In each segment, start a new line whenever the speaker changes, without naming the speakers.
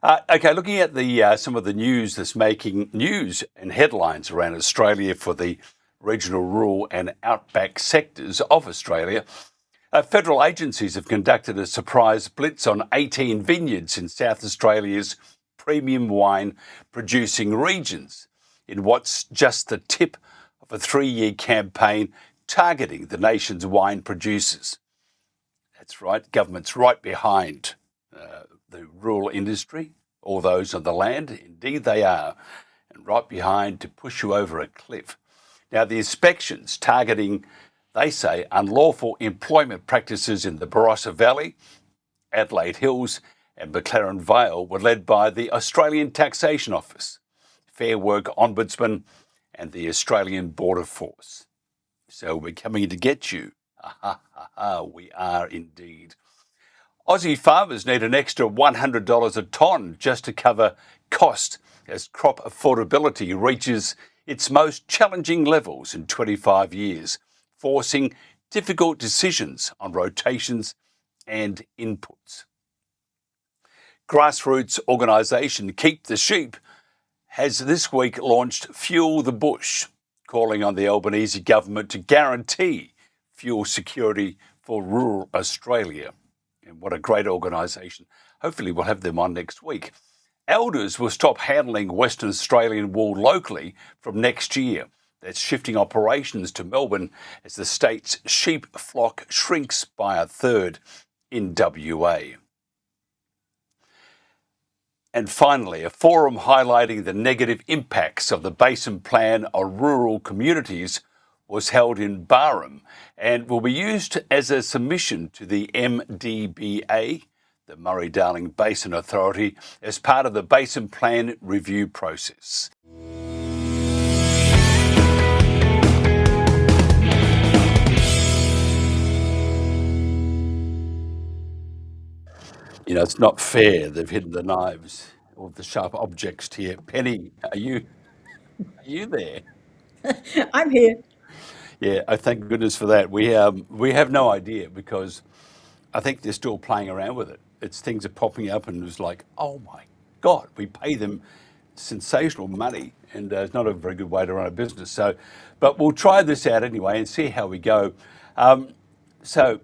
Okay, looking at the some of the news that's making news and headlines around Australia for the regional, rural and outback sectors of Australia. Federal agencies have conducted a surprise blitz on 18 vineyards in South Australia's premium wine producing regions in what's just the tip of a 3-year campaign targeting the nation's wine producers. That's right, government's right behind the rural industry, all those on the land. Indeed they are, and right behind to push you over a cliff. Now, the inspections targeting, they say, unlawful employment practices in the Barossa Valley, Adelaide Hills and McLaren Vale were led by the Australian Taxation Office, Fair Work Ombudsman and the Australian Border Force. So we're coming to get you. We are indeed. Aussie farmers need an extra $100 a tonne just to cover cost as crop affordability reaches its most challenging levels in 25 years, forcing difficult decisions on rotations and inputs. Grassroots organisation Keep the Sheep has this week launched Fuel the Bush, calling on the Albanese government to guarantee fuel security for rural Australia. And what a great organisation. Hopefully we'll have them on next week. Elders will stop handling Western Australian wool locally from next year. That's shifting operations to Melbourne as the state's sheep flock shrinks by a third in WA. And finally, a forum highlighting the negative impacts of the Basin Plan on rural communities was held in Barham and will be used as a submission to the MDBA, the Murray-Darling Basin Authority, as part of the Basin Plan review process. You know, it's not fair they've hidden the knives or the sharp objects here. Penny, are you there?
I'm here.
Yeah, I thank goodness for that. We have no idea because I think they're still playing around with it. It's things are popping up and it's like, oh my God, we pay them sensational money and it's not a very good way to run a business. So, but we'll try this out anyway and see how we go. So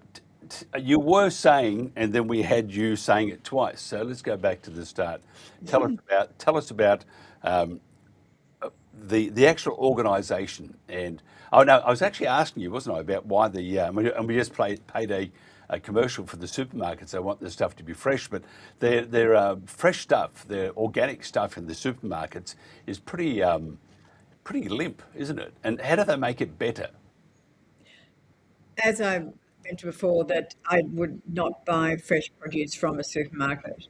you were saying, and then we had you saying it twice. So let's go back to the start. Tell us about the actual organisation. And oh no, I was actually asking you, wasn't I, about why and we just paid a commercial for the supermarkets. They want the stuff to be fresh, but their fresh stuff, their organic stuff in the supermarkets is pretty limp, isn't it? And how do they make it better?
As I mentioned before, that I would not buy fresh produce from a supermarket.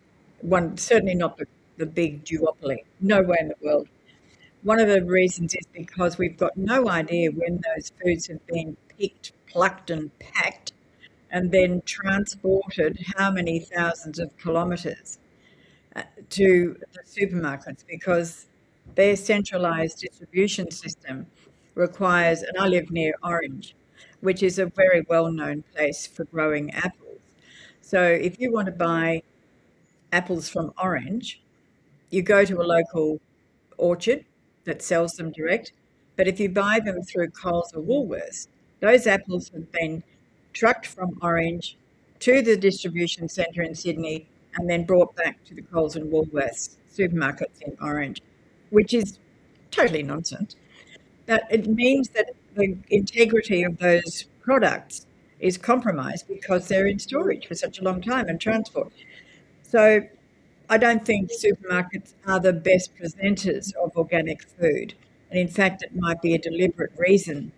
Certainly not the big duopoly. Nowhere in the world. One of the reasons is because we've got no idea when those foods have been picked, plucked and packed and then transported how many thousands of kilometres to the supermarkets, because their centralised distribution system requires, and I live near Orange, which is a very well-known place for growing apples. So if you want to buy apples from Orange, you go to a local orchard that sells them direct. But if you buy them through Coles or Woolworths, those apples have been trucked from Orange to the distribution centre in Sydney and then brought back to the Coles and Woolworths supermarkets in Orange, which is totally nonsense. But it means that the integrity of those products is compromised because they're in storage for such a long time and transport. So I don't think supermarkets are the best presenters of organic food. And in fact, it might be a deliberate reason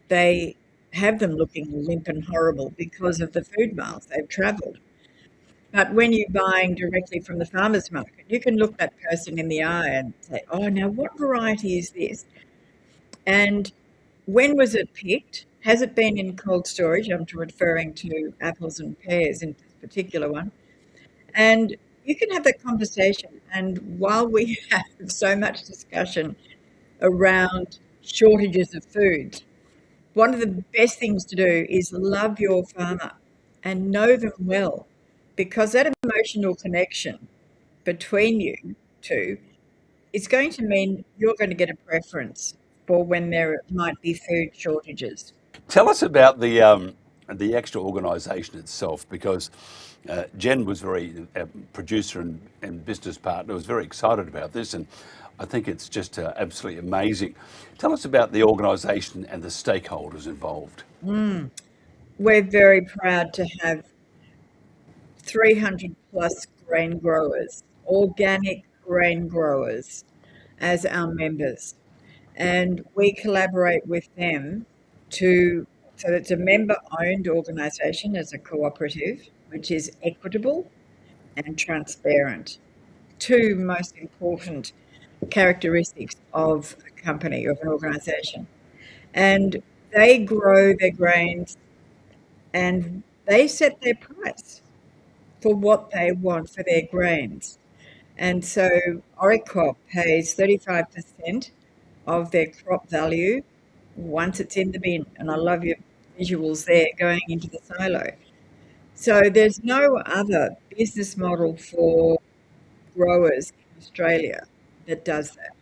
they have them looking limp and horrible because of the food miles they've travelled. But when you're buying directly from the farmer's market, you can look that person in the eye and say, oh, now what variety is this? And when was it picked? Has it been in cold storage? I'm referring to apples and pears in this particular one. And you can have that conversation. And while we have so much discussion around shortages of food, one of the best things to do is love your farmer and know them well, because that emotional connection between you two, it's going to mean you're going to get a preference for when there might be food shortages.
Tell us about the actual organisation itself, because Jen was very producer and business partner was very excited about this, and I think it's just absolutely amazing. Tell us about the organisation and the stakeholders involved.
We're very proud to have 300 plus grain growers, organic grain growers, as our members. And we collaborate with them so it's a member owned organisation as a cooperative, which is equitable and transparent. Two most important characteristics of a company, of an organisation. And they grow their grains and they set their price for what they want for their grains. And so ORI CO pays 35% of their crop value once it's in the bin. And I love your visuals there going into the silo. So there's no other business model for growers in Australia that does that.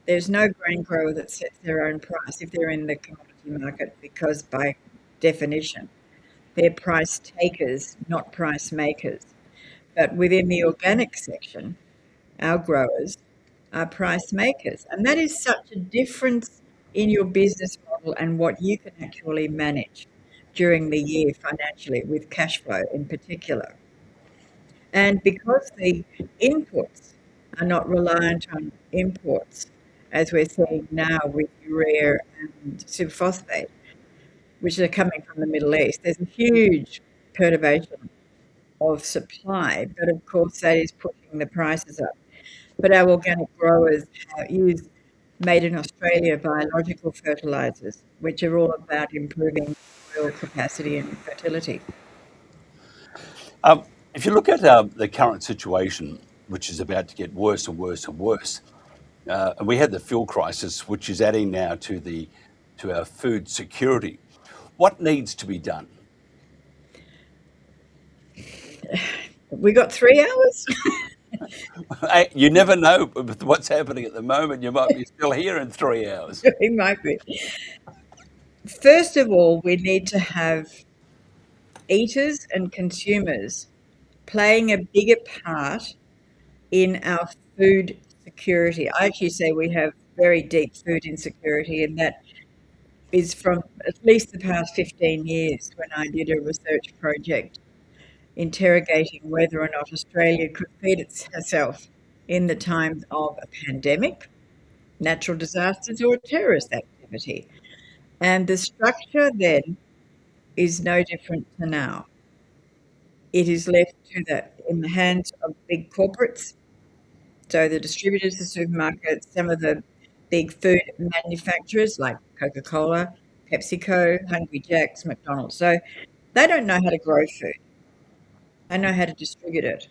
There's no grain grower that sets their own price if they're in the commodity market, because by definition, they're price takers, not price makers. But within the organic section, our growers are price makers. And that is such a difference in your business model and what you can actually manage during the year financially, with cash flow in particular. And because the inputs are not reliant on imports, as we're seeing now with urea and superphosphate, which are coming from the Middle East, there's a huge perturbation of supply, but of course that is pushing the prices up. But our organic growers use made in Australia biological fertilisers, which are all about improving soil capacity and fertility.
If you look at the current situation, which is about to get worse and worse and worse, and we had the fuel crisis, which is adding now to our food security. What needs to be done?
We got 3 hours?
You never know with what's happening at the moment. You might be still here in 3 hours.
We might be. First of all, we need to have eaters and consumers playing a bigger part in our food security. I actually say we have very deep food insecurity, and that is from at least the past 15 years, when I did a research project interrogating whether or not Australia could feed herself in the times of a pandemic, natural disasters, or terrorist activity. And the structure then is no different to now. It is left in the hands of big corporates, so the distributors, the supermarkets, some of the big food manufacturers like Coca-Cola, PepsiCo, Hungry Jack's, McDonald's. So they don't know how to grow food. They know how to distribute it.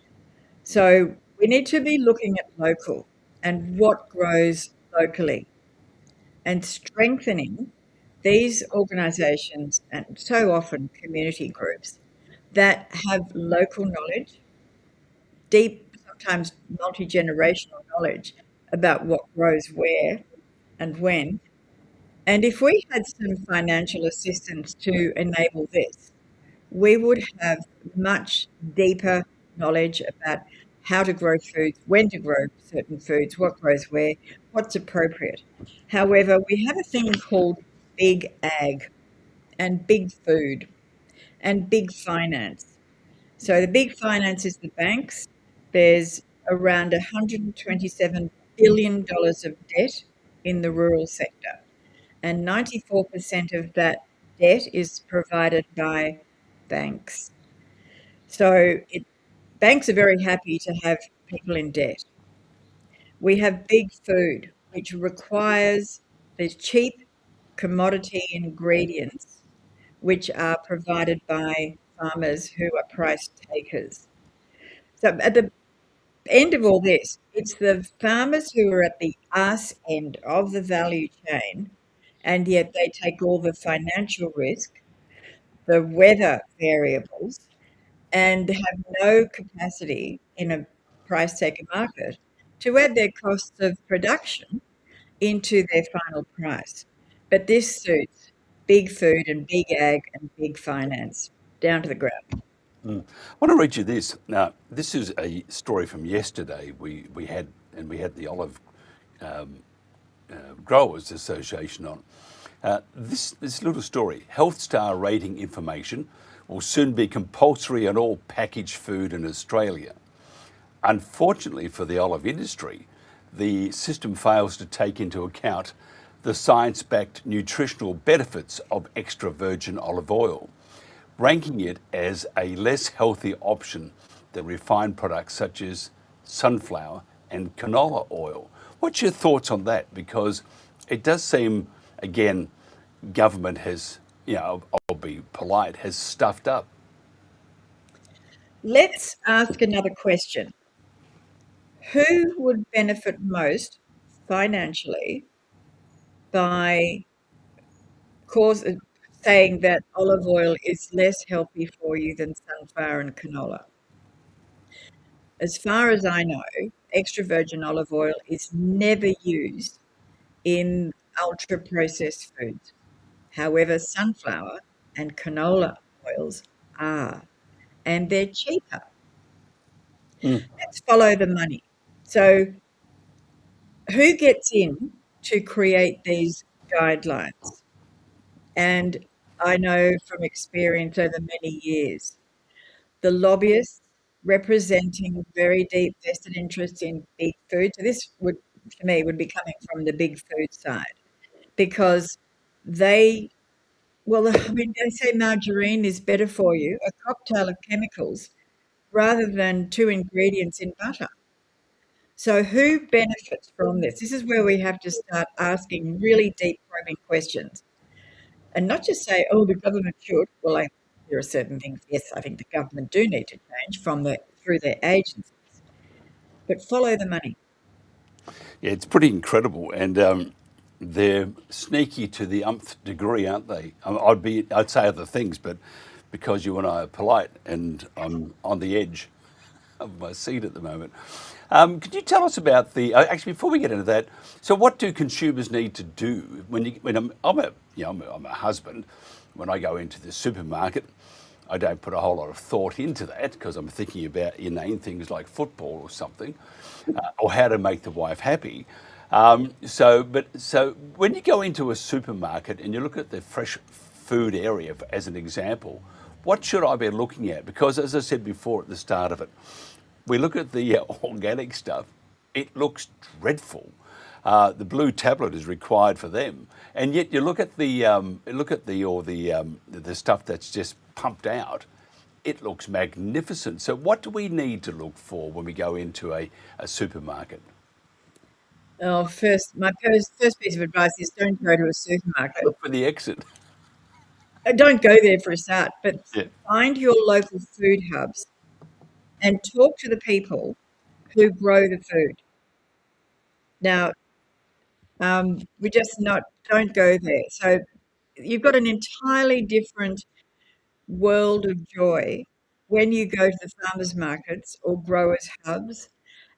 So we need to be looking at local and what grows locally, and strengthening these organisations, and so often community groups, that have local knowledge, deep, sometimes multi-generational knowledge about what grows where and when. And if we had some financial assistance to enable this, we would have much deeper knowledge about how to grow foods, when to grow certain foods, what grows where, what's appropriate. However, we have a thing called big ag and big food and big finance. So the big finance is the banks. There's around $127 billion of debt in the rural sector, and 94% of that debt is provided by banks. So banks are very happy to have people in debt. We have big food, which requires the cheap commodity ingredients, which are provided by farmers who are price takers. So at the end of all this, it's the farmers who are at the arse end of the value chain, and yet they take all the financial risk, the weather variables, and have no capacity in a price taker market to add their costs of production into their final price. But this suits big food and big ag and big finance down to the ground.
I want to read you this. Now, this is a story from yesterday. We had the Olive Growers Association on. This little story: Health Star rating information will soon be compulsory on all packaged food in Australia. Unfortunately for the olive industry, the system fails to take into account the science-backed nutritional benefits of extra virgin olive oil, ranking it as a less healthy option than refined products such as sunflower and canola oil. What's your thoughts on that? Because it does seem, again, government has, I'll be polite, has stuffed up.
Let's ask another question. Who would benefit most financially by saying that olive oil is less healthy for you than sunflower and canola? As far as I know, extra virgin olive oil is never used in ultra-processed foods. However, sunflower and canola oils are, and they're cheaper. Let's follow the money. So who gets in to create these guidelines? And I know from experience over many years, the lobbyists representing very deep vested interests in big food. So this would, for me, would be coming from the big food side, because they, well, I mean, they say margarine is better for you, a cocktail of chemicals, rather than two ingredients in butter. So who benefits from this? This is where we have to start asking really deep probing questions, and not just say, oh, the government should. Well, there are certain things, yes, I think the government do need to change through their agencies, but follow the money.
Yeah, it's pretty incredible, and they're sneaky to the umpth degree, aren't they? I'd say other things, but because you and I are polite, and I'm on the edge of my seat at the moment. Could you tell us about actually, before we get into that? So, what do consumers need to do when I'm a husband? When I go into the supermarket, I don't put a whole lot of thought into that because I'm thinking about inane things like football or something, or how to make the wife happy. So when you go into a supermarket and you look at the fresh food area as an example, what should I be looking at? Because as I said before at the start of it, we look at the organic stuff, it looks dreadful. The blue tablet is required for them, and yet you look at the stuff that's just pumped out. It looks magnificent. So, what do we need to look for when we go into a supermarket?
Oh, my first piece of advice is don't go to a supermarket.
Look for the exit.
Don't go there for a start, but
Yeah.
find your local food hubs and talk to the people who grow the food. Now, we just don't go there. So you've got an entirely different world of joy when you go to the farmers markets or growers hubs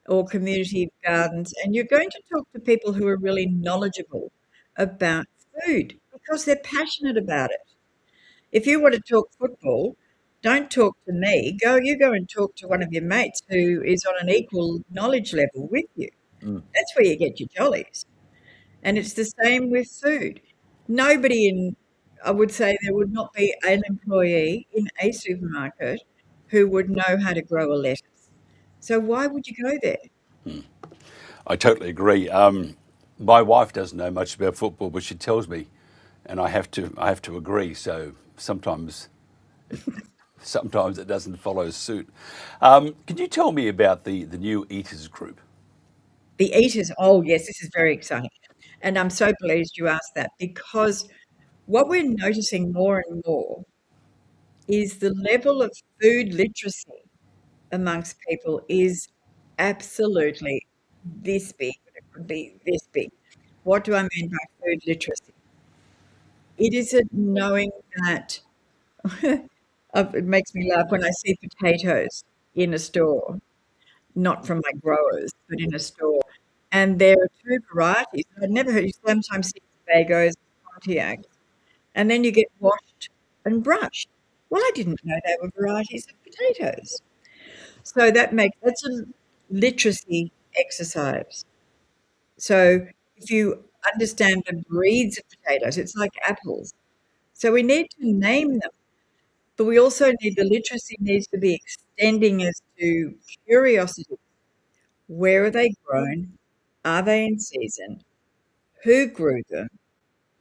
or community gardens, and you're going to talk to people who are really knowledgeable about food because they're passionate about it. If you want to talk football, don't talk to me. You go and talk to one of your mates who is on an equal knowledge level with you. That's where you get your jollies. And it's the same with food. I would say there would not be an employee in a supermarket who would know how to grow a lettuce. So why would you go there?
I totally agree. My wife doesn't know much about football, but she tells me, and I have to agree. So sometimes it doesn't follow suit. Can you tell me about the new Eaters group?
The eaters, oh yes, this is very exciting. And I'm so pleased you asked that, because what we're noticing more and more is the level of food literacy amongst people is absolutely this big. It could be this big. What do I mean by food literacy? It isn't knowing that it makes me laugh when I see potatoes in a store. not from my growers, but in a store. And there are two varieties. I'd never heard. You sometimes see Bagos, Pontiacs, and then you get washed and brushed. Well, I didn't know they were varieties of potatoes. So that's a literacy exercise. So if you understand the breeds of potatoes, it's like apples. So we need to name them, but we also need the literacy needs to be extending as to curiosity. Where are they grown? Are they in season? Who grew them?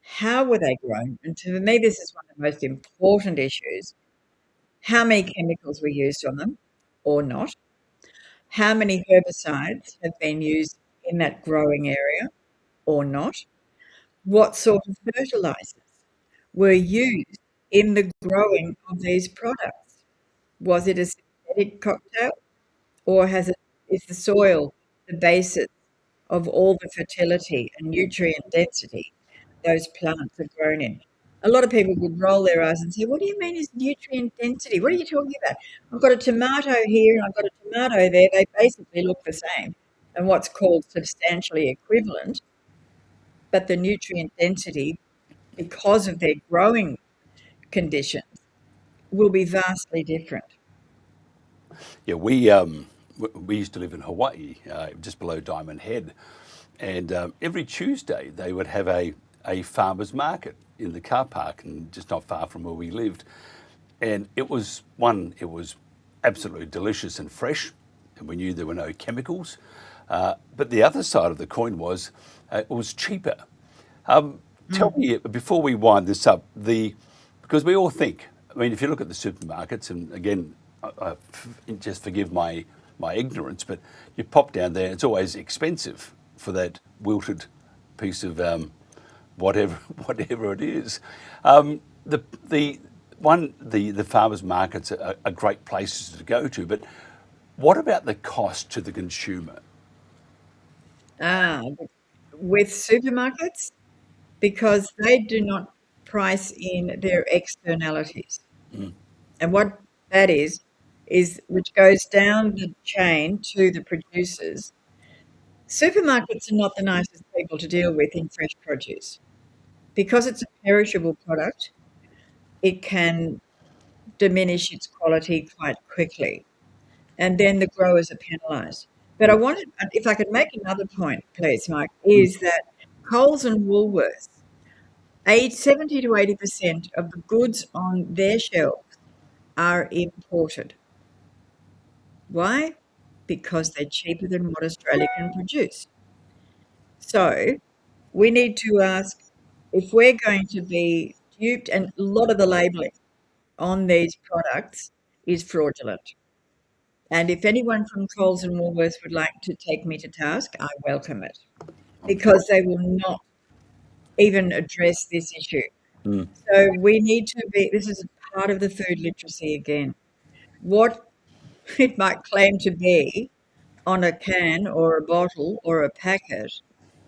How were they grown? And to me, this is one of the most important issues. How many chemicals were used on them or not? How many herbicides have been used in that growing area or not? What sort of fertilizers were used in the growing of these products? Was it a synthetic cocktail, or is the soil the basis of all the fertility and nutrient density those plants are grown in? A lot of people would roll their eyes and say, "What do you mean is nutrient density? What are you talking about? I've got a tomato here and I've got a tomato there. They basically look the same and what's called substantially equivalent, but the nutrient density, because of their growing conditions, will be vastly different."
Yeah, we used to live in Hawaii, just below Diamond Head, and every Tuesday they would have a farmers market in the car park, and just not far from where we lived. And it was absolutely delicious and fresh, and we knew there were no chemicals. But the other side of the coin was it was cheaper. Tell me, before we wind this up, because we all think, I mean, if you look at the supermarkets, and again, just forgive my ignorance, but you pop down there, it's always expensive for that wilted piece of whatever whatever it is. The farmers markets are great places to go to, but what about the cost to the consumer?
Ah, with supermarkets, because they do not price in their externalities. And what that is which goes down the chain to the producers. Supermarkets are not the nicest people to deal with in fresh produce. Because it's a perishable product, it can diminish its quality quite quickly. And then the growers are penalised. But if I could make another point, please, Mike, is that Coles and Woolworths, 70 to 80% of the goods on their shelves are imported. Why? Because they're cheaper than what Australia can produce. So we need to ask if we're going to be duped, and a lot of the labelling on these products is fraudulent. And if anyone from Coles and Woolworths would like to take me to task, I welcome it, because they will not even address this issue. So we need to this is a part of the food literacy again. What it might claim to be on a can or a bottle or a packet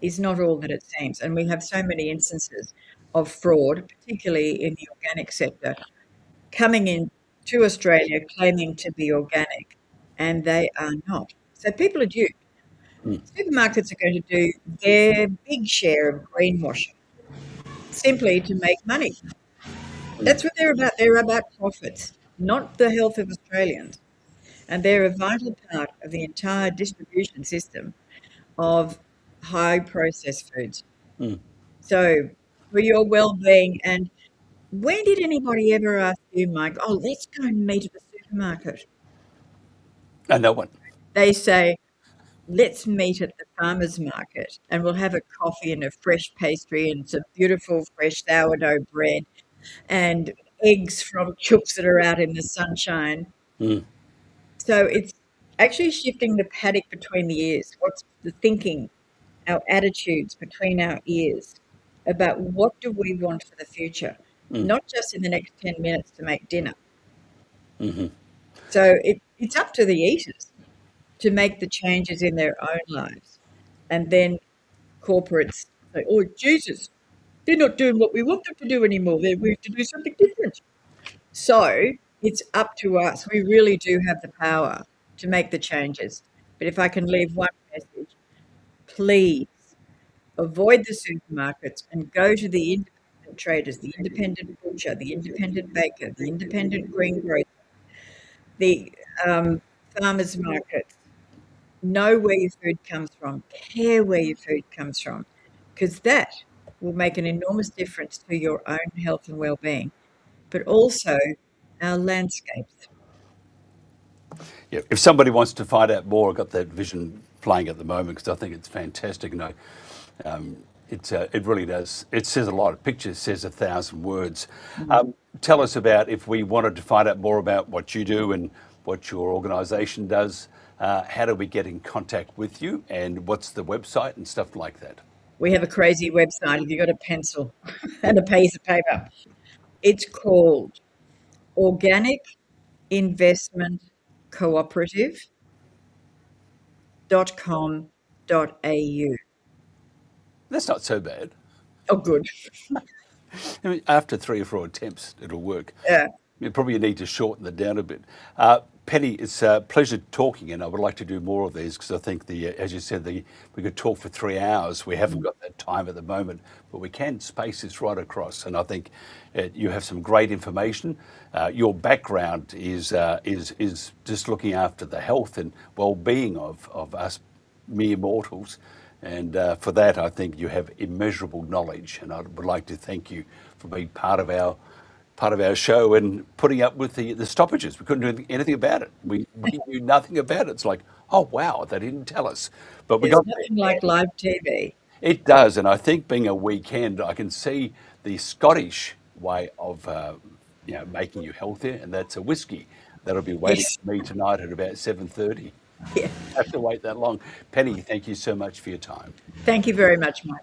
is not all that it seems. And we have so many instances of fraud, particularly in the organic sector, coming in to Australia claiming to be organic, and they are not. So people are duped. Supermarkets are going to do their big share of greenwashing simply to make money. That's what they're about. They're about profits, not the health of Australians. And they're a vital part of the entire distribution system of high processed foods. So for your well-being, and when did anybody ever ask you, Mike, oh, let's go and meet at the supermarket?
No one.
They say, let's meet at the farmer's market and we'll have a coffee and a fresh pastry and some beautiful fresh sourdough bread and eggs from chooks that are out in the sunshine. So it's actually shifting the paddock between the ears. What's the thinking, our attitudes between our ears about what do we want for the future, not just in the next 10 minutes to make dinner. So it's up to the eaters to make the changes in their own lives. And then corporates say, oh, Jesus, they're not doing what we want them to do anymore. We have to do something different. So it's up to us. We really do have the power to make the changes. But if I can leave one message, please avoid the supermarkets and go to the independent traders, the independent butcher, the independent baker, the independent greengrocer, the farmers markets. Know where your food comes from, care where your food comes from, because that will make an enormous difference to your own health and well-being, but also our landscapes.
Yeah, if somebody wants to find out more, I've got that vision playing at the moment because I think it's fantastic. It really does. It says a lot. A picture says 1,000 words. Tell us about if we wanted to find out more about what you do and what your organisation does. How do we get in contact with you, and what's the website and stuff like that?
We have a crazy website. If you've got a pencil and a piece of paper, it's called Organic Investment Cooperative.com.au.
That's not so bad.
Oh, good.
I mean, after 3 or 4 attempts, it'll work.
Yeah.
You probably need to shorten it down a bit. Penny, it's a pleasure talking, and I would like to do more of these because I think, as you said, we could talk for 3 hours. We haven't got that time at the moment, but we can space this right across. And I think you have some great information. Your background is just looking after the health and well-being of us mere mortals. And for that, I think you have immeasurable knowledge. And I would like to thank you for being part of our show and putting up with the stoppages. We couldn't do anything about it. We knew nothing about it. It's like, oh, wow, they didn't tell us. But we
There's
got
nothing like live TV.
it does. And I think being a weekend, I can see the Scottish way of making you healthier, and that's a whiskey. That'll be waiting
Yes.
for me tonight at about 7:30.
Yeah.
Have to wait that long. Penny, thank you so much for your time.
Thank you very much, Mike.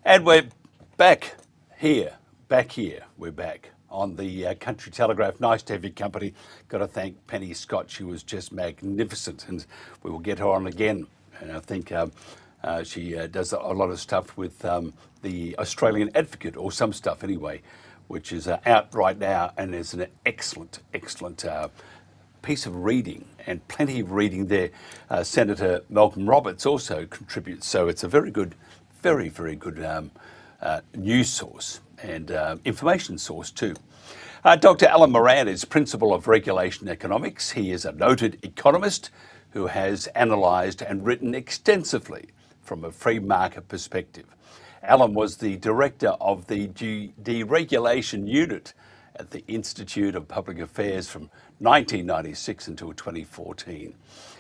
And we're back here. We're back on the Country Telegraph. Nice to have your company. Got to thank Pennie Scott. She was just magnificent, and we will get her on again. And I think she does a lot of stuff with the Australian Advocate, or some stuff anyway, which is out right now, and is an excellent piece of reading, and plenty of reading there. Senator Malcolm Roberts also contributes, so it's a very good, very good news source and information source too. Dr. Alan Moran is Principal of Regulation Economics. He is a noted economist who has analysed and written extensively from a free market perspective. Alan was the director of the Deregulation Unit at the Institute of Public Affairs from 1996 until 2014.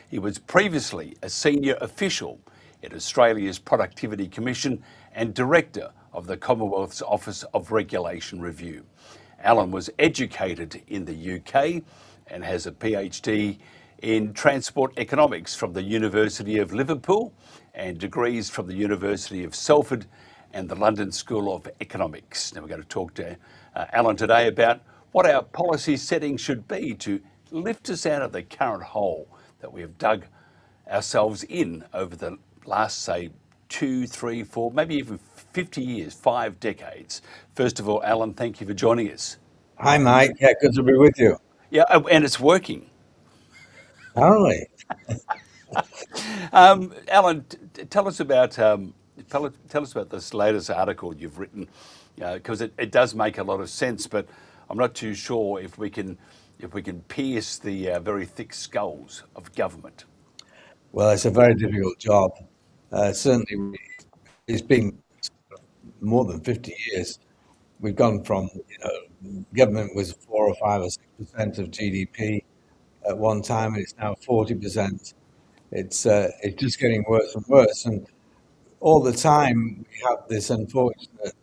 He was previously a senior official in Australia's Productivity Commission and director of the Commonwealth's Office of Regulation Review. Alan was educated in the UK and has a PhD in transport economics from the University of Liverpool and degrees from the University of Salford and the London School of Economics. Now we're going to talk to Alan today about what our policy setting should be to lift us out of the current hole that we have dug ourselves in over the last, say, 2, 3, 4, maybe even 50 years, 5 decades. First of all, Alan, thank you for joining us.
Hi, Mike. Yeah, good to be with you.
Yeah, and it's working.
Apparently.
Alan, tell us about this latest article you've written, because it does make a lot of sense, but I'm not too sure if we can pierce the very thick skulls of government.
Well, it's a very difficult job. Certainly, it's been more than 50 years. We've gone from, government was 4 or 5 or 6% of GDP at one time, and it's now 40%. It's just getting worse and worse, and all the time we have this unfortunate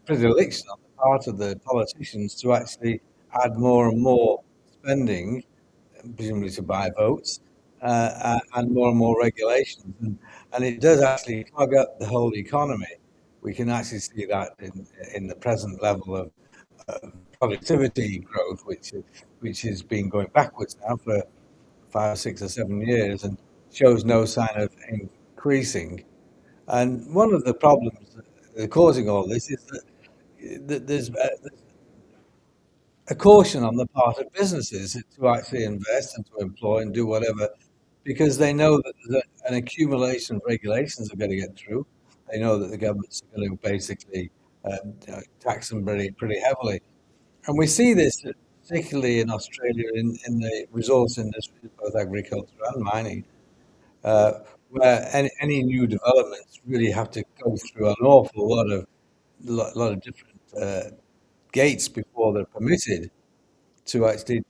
predilection on the part of the politicians to actually add more and more spending, presumably to buy votes, and more regulations, and it does actually clog up the whole economy. We can actually see that in the present level of productivity growth, which has been going backwards now for 5, 6 or 7 years and shows no sign of increasing. And one of the problems that are causing all this is that there's a caution on the part of businesses to actually invest and to employ and do whatever, because they know that there's an accumulation of regulations are going to get through. They know that the government's going to basically tax them pretty heavily. And we see this particularly in Australia in the resource industry, both agriculture and mining, where any new developments really have to go through an awful lot of different gates before they're permitted to actually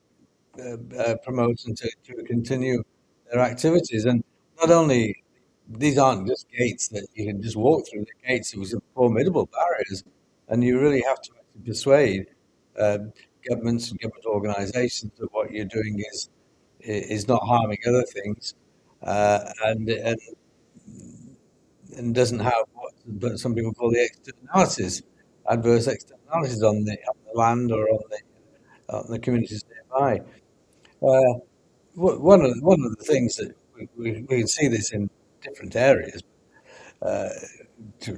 promote and to continue their activities. And not only these aren't just gates that you can just walk through. The gates with formidable barriers, and you really have to actually persuade uh, governments and government organisations that what you're doing is not harming other things, and doesn't have what some people call the externalities, adverse externalities on the land or on the communities nearby. Uh, one of the things that we can see this in different areas. Uh,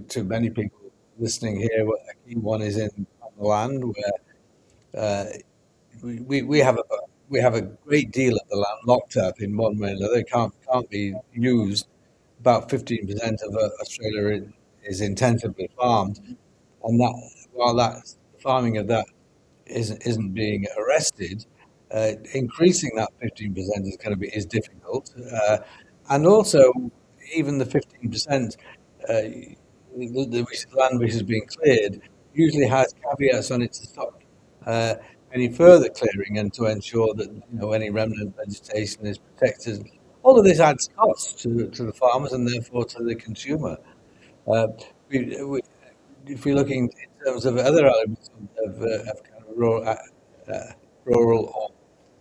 to many people listening here, a key one is in on the land where uh, we have a great deal of the land locked up in one way or another. It can't be used. About 15% of Australia is intensively farmed, and while that farming of that isn't being arrested, increasing that 15% is difficult, and also even the 15%, the land which is being cleared usually has caveats on it to stop any further clearing and to ensure that any remnant vegetation is protected. All of this adds costs to the farmers and therefore to the consumer. Uh, if we're looking in terms of other elements of kind of rural or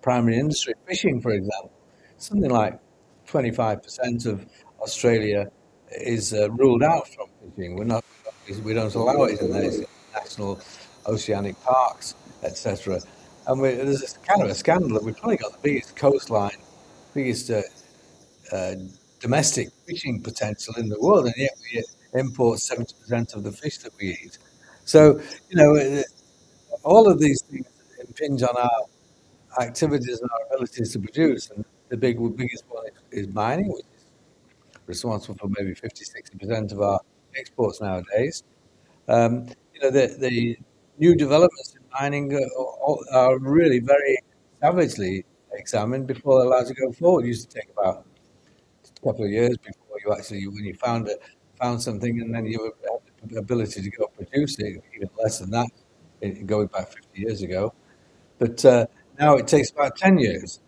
primary industry, fishing, for example, something like 25% of Australia is ruled out from fishing. We don't allow it in those national oceanic parks, etc. And there's this kind of a scandal that we've probably got the biggest coastline, biggest uh, domestic fishing potential in the world, and yet we import 70% of the fish that we eat. So, all of these things impinge on our activities and our abilities to produce. And the biggest one is mining, which is responsible for maybe 50-60% of our exports nowadays. The new developments in mining are really very savagely examined before they're allowed to go forward. It used to take about a couple of years before when you found something, and then you had the ability to go produce it, even less than that, going back 50 years ago. But now it takes about 10 years,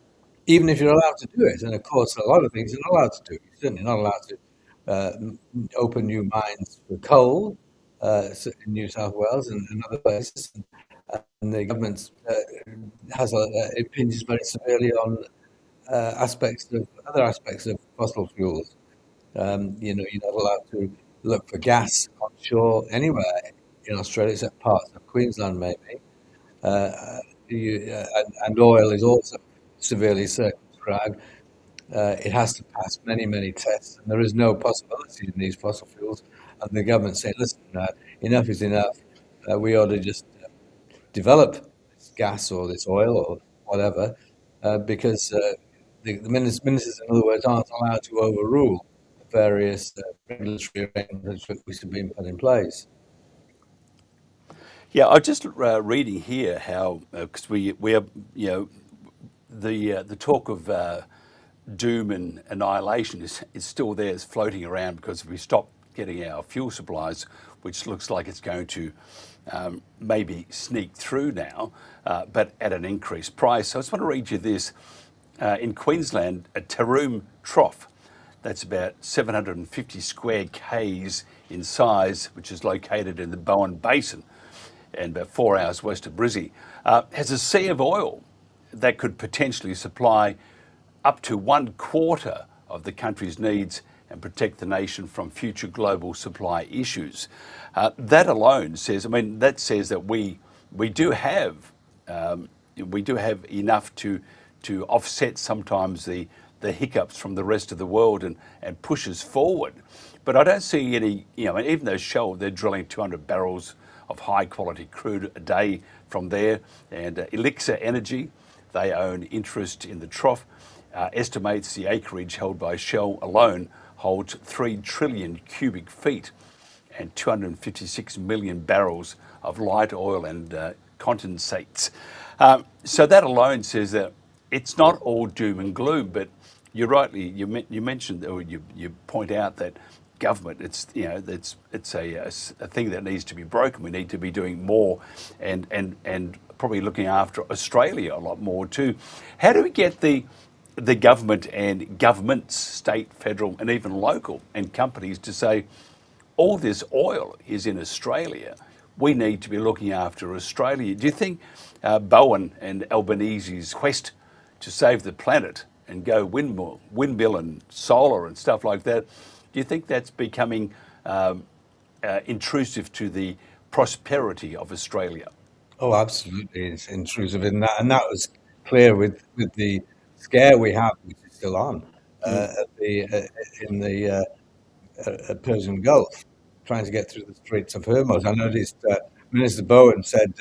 even if you're allowed to do it. And of course, a lot of things you're not allowed to do. You're certainly not allowed to open new mines for coal in New South Wales and other places. And the government impinges very severely on other aspects of fossil fuels. You're not allowed to look for gas onshore anywhere in Australia except parts of Queensland, maybe. And oil is also severely circumscribed. It has to pass many tests, and there is no possibility in these fossil fuels. And the government say, listen, enough is enough. We ought to just develop this gas or this oil or whatever, because the ministers, in other words, aren't allowed to overrule the various regulatory arrangements which have been put in place.
Yeah, I was just reading here how because we are the talk of doom and annihilation is still there, it's floating around, because if we stop getting our fuel supplies, which looks like it's going to maybe sneak through now, but at an increased price. So I just want to read you this. In Queensland, a Taroom trough, that's about 750 square k's in size, which is located in the Bowen Basin and about 4 hours west of Brizzy, has a sea of oil that could potentially supply up to 1/4 of the country's needs and protect the nation from future global supply issues. That alone says, that says that we do have enough to offset sometimes the hiccups from the rest of the world and push us forward. But I don't see any, even though Shell, they're drilling 200 barrels of high quality crude a day from there. And Elixir Energy, they own interest in the trough, estimates the acreage held by Shell alone holds 3 trillion cubic feet and 256 million barrels of light oil and condensates. So that alone says that it's not all doom and gloom, but you mentioned, or you point out that government, it's a thing that needs to be broken. We need to be doing more, and probably looking after Australia a lot more too. How do we get the government and governments, state, federal, and even local, and companies to say, all this oil is in Australia. We need to be looking after Australia. Do you think Bowen and Albanese's quest to save the planet and go windmill and solar and stuff like that, do you think that's becoming intrusive to the prosperity of Australia?
Oh, absolutely, it's intrusive in that, and that was clear with the scare we have, which is still on in the Persian Gulf, trying to get through the Straits of Hormuz. I noticed Minister Bowen said,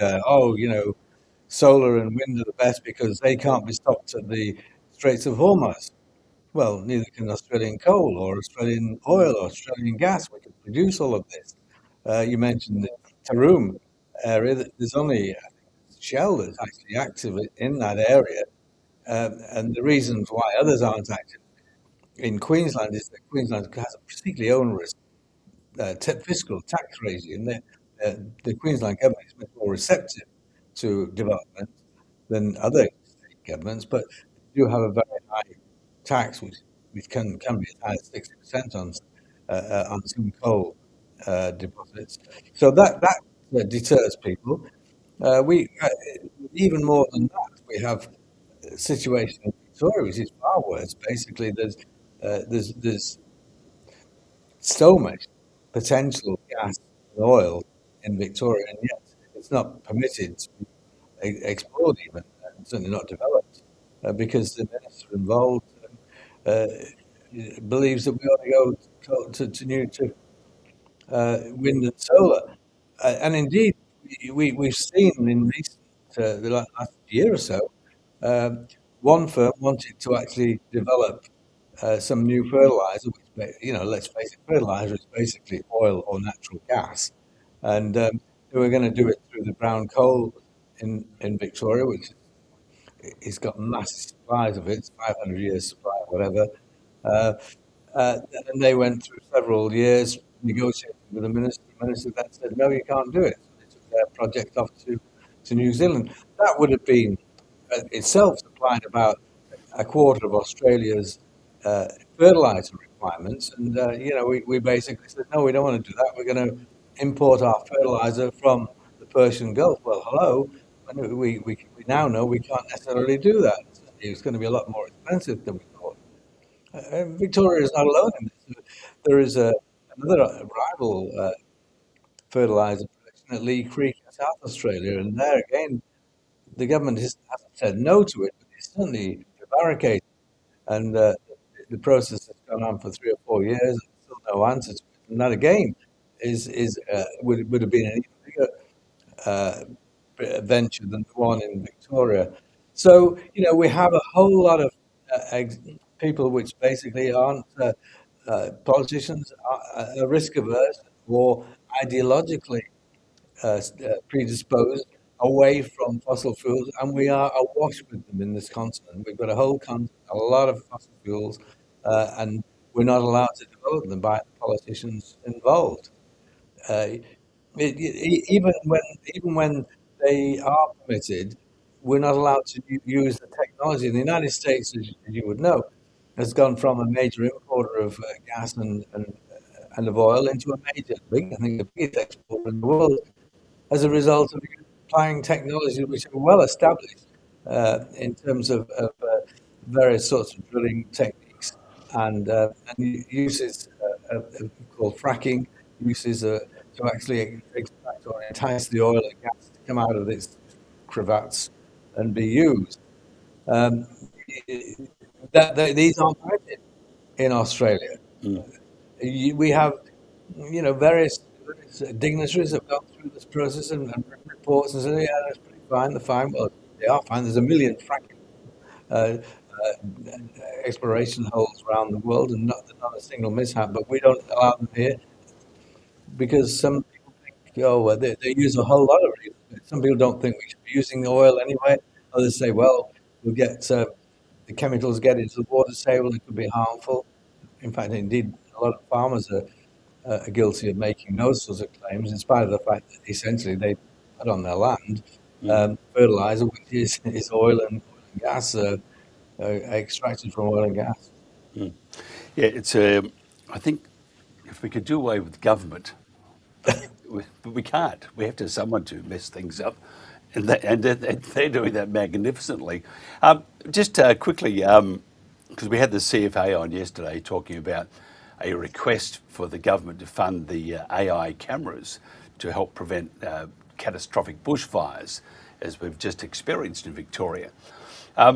solar and wind are the best because they can't be stopped at the Straits of Hormuz. Well, neither can Australian coal or Australian oil or Australian gas. We can produce all of this. You mentioned the Taroom area. There's only Shell that's actually active in that area. And the reasons why others aren't active in Queensland is that Queensland has a particularly onerous fiscal tax regime. The Queensland government is much more receptive to development than other state governments, but they do have a very high tax, which can be as high as 60% on some coal deposits. So that deters people. We even more than that, we have a situation in Victoria which is far worse. Basically, there's so much potential gas and oil in Victoria, and yet it's not permitted to be explored even, and certainly not developed, because the minister involved believes that we ought to go to wind and solar. And indeed, we've seen in recent, the last year or so, one firm wanted to actually develop some new fertilizer, which, let's face it, fertilizer is basically oil or natural gas. And they were going to do it through the brown coal in Victoria, which it's got massive supplies of it, 500 years supply, whatever. And they went through several years negotiating with the minister. The minister then said, no, you can't do it. So they took their project off to New Zealand. That would have been itself supplied about a quarter of Australia's fertilizer requirements. And, we basically said, no, we don't want to do that. We're going to import our fertilizer from the Persian Gulf. Well, hello. And we now know we can't necessarily do that. It's going to be a lot more expensive than we thought. Victoria is not alone in this. There is another rival fertilizer production at Lee Creek in South Australia, and there again, the government hasn't said no to it, but it's certainly prevaricated. And the process has gone on for 3 or 4 years, and still no answer to it. And that again would have been an even bigger venture than the one in Victoria. So, we have a whole lot of people which basically aren't politicians, are risk averse or ideologically predisposed away from fossil fuels, and we are awash with them in this continent. We've got a whole continent, a lot of fossil fuels, and we're not allowed to develop them by the politicians involved. Even when they are permitted, we're not allowed to use the technology. In the United States, as you would know, has gone from a major importer of gas and of oil into I think the biggest exporter in the world, as a result of applying technologies which are well established in terms of various sorts of drilling techniques and uses called fracking, uses to actually extract or entice the oil and gas to come out of its cravats and be used. These aren't permitted in Australia. We have, various dignitaries have gone through this process and written reports and said, yeah, that's pretty fine. They're fine. Well, they are fine. There's a million fracking uh, exploration holes around the world, and not a single mishap. But we don't allow them here because some people think, oh, well, they use a whole lot of it. Some people don't think we should be using oil anyway. Others say, well, we'll get the chemicals get into the water table. It could be harmful. In fact, indeed, a lot of farmers are guilty of making those sorts of claims, in spite of the fact that essentially they put on their land fertilizer, which is oil and gas extracted from oil and gas.
Yeah, it's I think if we could do away with government, but we can't. We have to have someone to mess things up, and they're doing that magnificently. Just quickly, because we had the CFA on yesterday talking about a request for the government to fund the AI cameras to help prevent catastrophic bushfires, as we've just experienced in Victoria.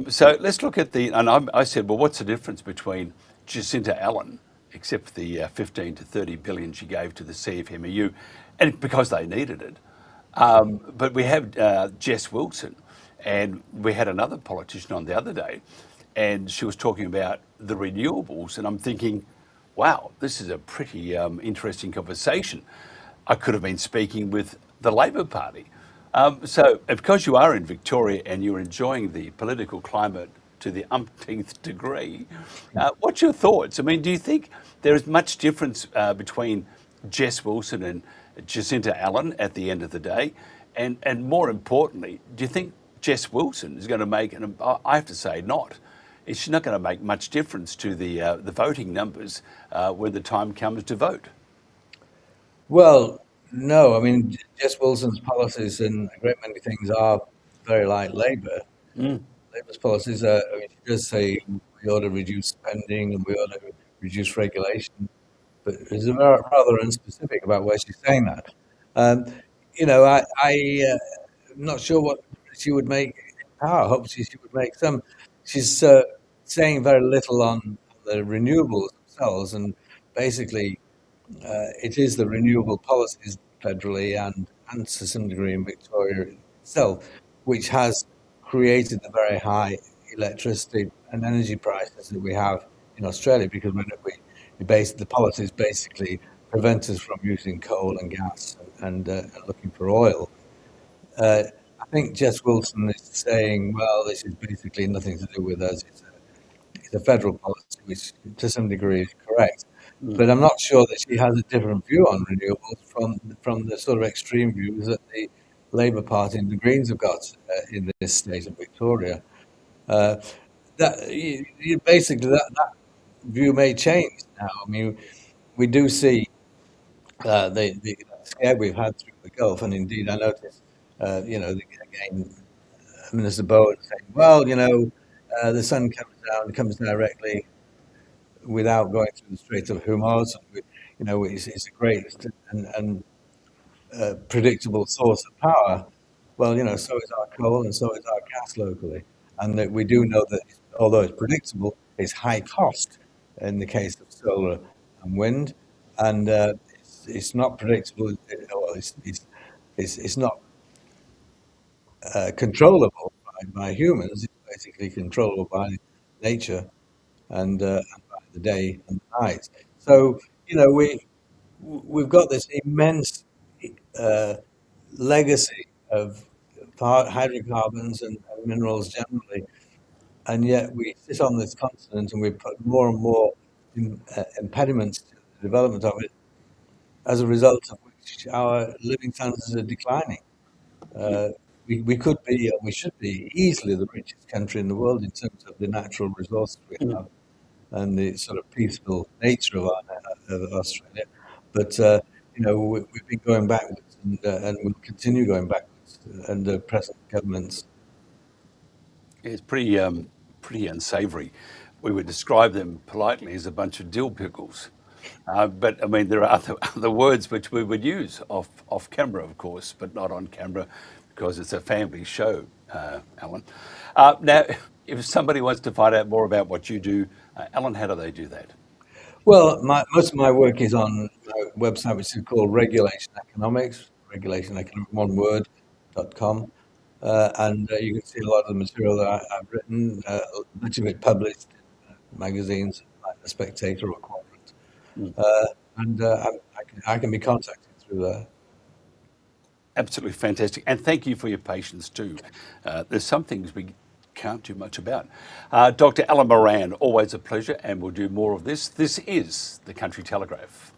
So let's look at I said, well, what's the difference between Jacinta Allen, except for the 15 to 30 billion she gave to the CFMEU, and because they needed it. But we have Jess Wilson, and we had another politician on the other day, and she was talking about the renewables, and I'm thinking, wow, this is a pretty interesting conversation. I could have been speaking with the Labor Party. So because you are in Victoria and you're enjoying the political climate to the umpteenth degree, what's your thoughts? I mean, do you think there is much difference between Jess Wilson and Jacinta Allen at the end of the day? And more importantly, do you think Jess Wilson is going to make, and I have to say not, she's not going to make much difference to the voting numbers when the time comes to vote?
Well, no, I mean, Jess Wilson's policies and a great many things are very like Labour. Labour's policies are, I mean, she does say we ought to reduce spending and we ought to reduce regulation, but it's rather unspecific about where she's saying that. Um, I'm not sure what she would make in power. Hopefully, she would make some. She's saying very little on the renewables themselves, and basically, it is the renewable policies federally and to some degree in Victoria itself, which has created the very high electricity and energy prices that we have in Australia, because the policies basically prevent us from using coal and gas and looking for oil. I think Jess Wilson is saying, well, this is basically nothing to do with us. It's a federal policy, which to some degree is correct. But I'm not sure that she has a different view on renewables from the sort of extreme views that the Labour Party and the Greens have got in this state of Victoria. Basically, that view may change now. I mean, we do see the scare we've had through the Gulf, and indeed, I noticed, again, Minister Bowen saying, well, the sun comes directly without going through the Strait of Hormuz. It's a great and predictable source of power. Well, so is our coal and so is our gas locally. And that we do know that although it's predictable, it's high cost in the case of solar and wind. And it's not predictable. It's not controllable by humans. It's basically controllable by nature and by the day and the night. So we've got this immense legacy of hydrocarbons and minerals generally, and yet we sit on this continent and we put more and more impediments to the development of it, as a result of which our living standards are declining. We could be, and we should be, easily the richest country in the world in terms of the natural resources we have and the sort of peaceful nature of Australia. But we've been going backwards, and we'll continue going backwards under present governments.
It's pretty unsavoury. We would describe them politely as a bunch of dill pickles. But I mean, there are other words which we would use off camera, of course, but not on camera because it's a family show, Alan. Now, if somebody wants to find out more about what you do, Alan, how do they do that?
Well, most of my work is on my website, which is called Regulation Economics, Regulation Economics, one word, .com. And you can see a lot of the material that I've written, much of it published in magazines like The Spectator or Cooperative. And I can be contacted through there.
Absolutely fantastic. And thank you for your patience too. There's some things we can't do much about. Dr. Alan Moran, always a pleasure, and we'll do more of this. This is the Country Telegraph.